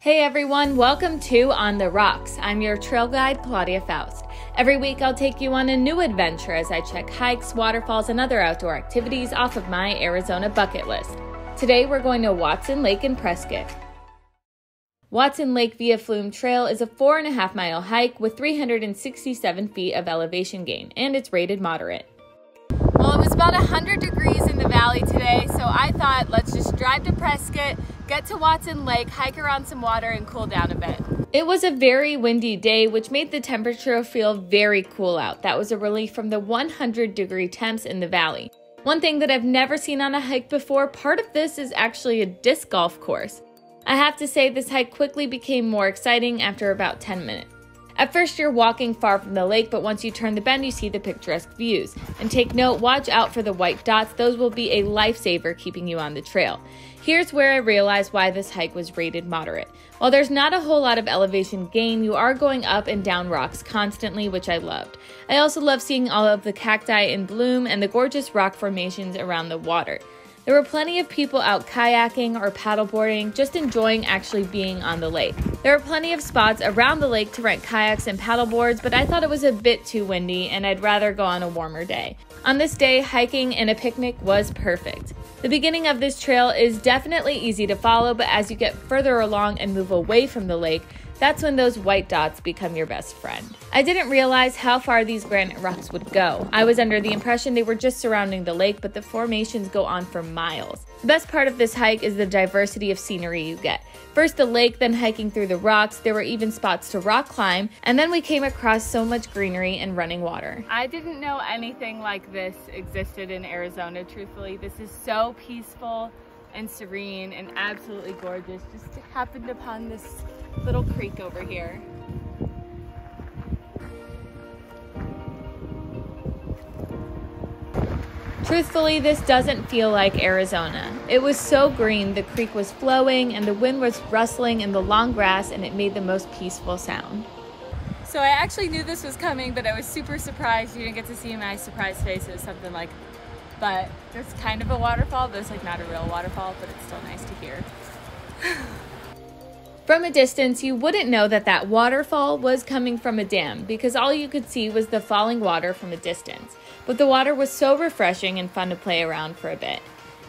Hey everyone, welcome to On the Rocks. I'm your trail guide, Claudia Faust. Every week I'll take you on a new adventure as I check hikes, waterfalls, and other outdoor activities off of my Arizona bucket list. Today we're going to Watson Lake in Prescott. Watson Lake via Flume Trail is a 4.5 mile hike with 367 feet of elevation gain, and it's rated moderate. Well, it was about 100 degrees in the valley today, so I thought let's just drive to Prescott, get to Watson Lake, hike around some water, and cool down a bit. It was a very windy day, which made the temperature feel very cool out. That was a relief from the 100-degree temps in the valley. One thing that I've never seen on a hike before, part of this is actually a disc golf course. I have to say this hike quickly became more exciting after about 10 minutes. At first you're walking far from the lake, but once you turn the bend you see the picturesque views. And take note, watch out for the white dots, those will be a lifesaver keeping you on the trail. Here's where I realized why this hike was rated moderate. While there's not a whole lot of elevation gain, you are going up and down rocks constantly, which I loved. I also love seeing all of the cacti in bloom and the gorgeous rock formations around the water. There were plenty of people out kayaking or paddleboarding, just enjoying actually being on the lake. There are plenty of spots around the lake to rent kayaks and paddleboards, but I thought it was a bit too windy and I'd rather go on a warmer day. On this day, hiking and a picnic was perfect. The beginning of this trail is definitely easy to follow, but as you get further along and move away from the lake, that's when those white dots become your best friend. I didn't realize how far these granite rocks would go. I was under the impression they were just surrounding the lake, but the formations go on for miles. The best part of this hike is the diversity of scenery you get. First the lake, then hiking through the rocks. There were even spots to rock climb, and then we came across so much greenery and running water. I didn't know anything like this existed in Arizona, truthfully. This is so peaceful and serene and absolutely gorgeous. Just happened upon this little creek over here. Truthfully, this doesn't feel like Arizona. It was so green, the creek was flowing, and the wind was rustling in the long grass, and it made the most peaceful sound. So I actually knew this was coming, but I was super surprised. You didn't get to see my surprised face. It was something like, but there's kind of a waterfall. There's like not a real waterfall, but it's still nice to hear. From a distance, you wouldn't know that that waterfall was coming from a dam because all you could see was the falling water from a distance. But the water was so refreshing and fun to play around for a bit.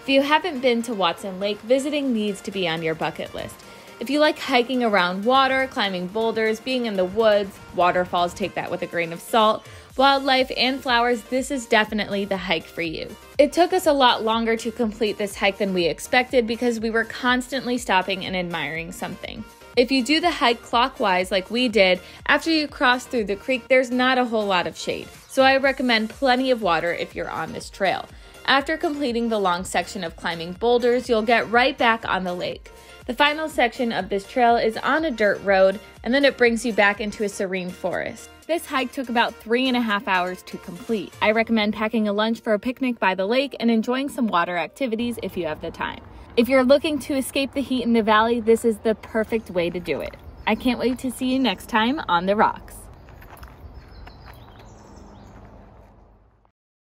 If you haven't been to Watson Lake, visiting needs to be on your bucket list. If you like hiking around water, climbing boulders, being in the woods, waterfalls, take that with a grain of salt, wildlife, and flowers, this is definitely the hike for you. It took us a lot longer to complete this hike than we expected because we were constantly stopping and admiring something. If you do the hike clockwise like we did, after you cross through the creek, there's not a whole lot of shade. So I recommend plenty of water if you're on this trail. After completing the long section of climbing boulders, you'll get right back on the lake. The final section of this trail is on a dirt road, and then it brings you back into a serene forest. This hike took about 3.5 hours to complete. I recommend packing a lunch for a picnic by the lake and enjoying some water activities if you have the time. If you're looking to escape the heat in the valley, this is the perfect way to do it. I can't wait to see you next time on the rocks.